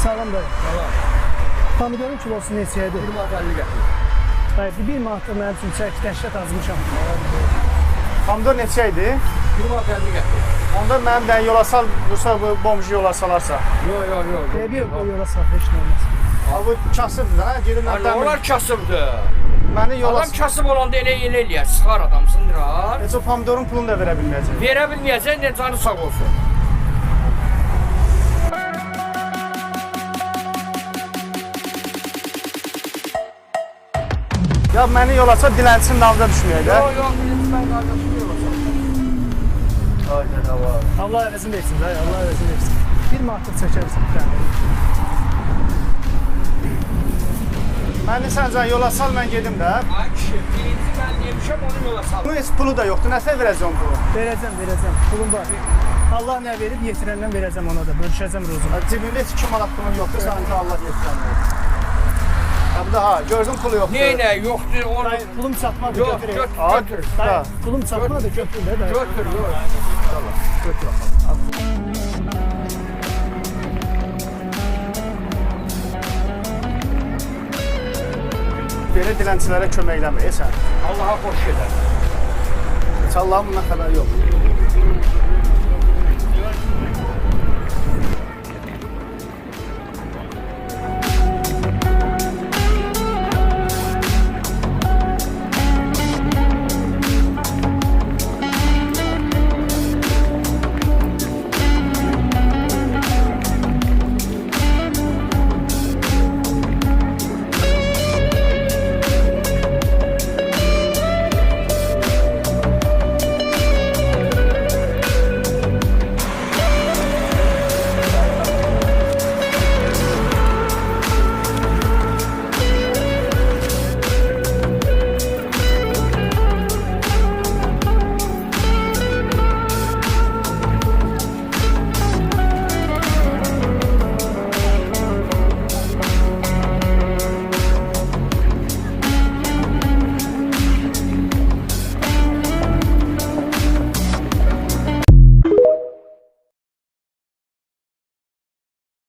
Sağlam dayı. Salam. Pomidorun kilosu neçədir? 1 manat 50 qəpik. Dayı, bir manatda mənim üçün çək, dəhşət azmışam. Pomidor neçə idi? 1 manat 50 qəpik. Onda mənim də yola sal, bu bombucu yola salarsa. Yox. Bir o yola sal, heç nə olmaz. Abi bu kasıbdır da, gedim mən Ana, onlar kasıbdır. Məni yola Adam kasıb olanda elə eləyər, sıxar adamsındırar. Heç o pomidorun pulunu da verə bilməyəcək. Verə bilməyəcək, də canı sağ olsun. Ya məni yola sal, dilənçinin dalına düşməyək də. Yox, mən qardaşım yolasam. Ayda da var. Allah əvəzini versin dayı, Allah əvəzini versin. Bir manatlıq çəkərsən bir dənə. Məni səncə yola sal, mən gedim də. Ay kişi, birinci mən demişəm, onu yola salım. Bu heç pulu da yoxdur, nəsə verəcəm pulu. Verəcəm. Pulum var. Allah nə verib, yetirəndən verəcəm ona da. Bölüşəcəm ruzumu. Cibimdə heç 2 manat pulum yoxdur, sanki Allah yetirəm. Ya bu da ha, gördün pulu yoxdur. Neynə, yoxdur, onu... Dayı, pulum çatmadı, Yox, götür. götür. Dayı, pulum çatmadı, götür də dayı. Götür, yox. Götür. Belə dilənçilərə kömək eləmir, sən. Allaha xoş gedər. Heç Allahın bundan xəbəri yox.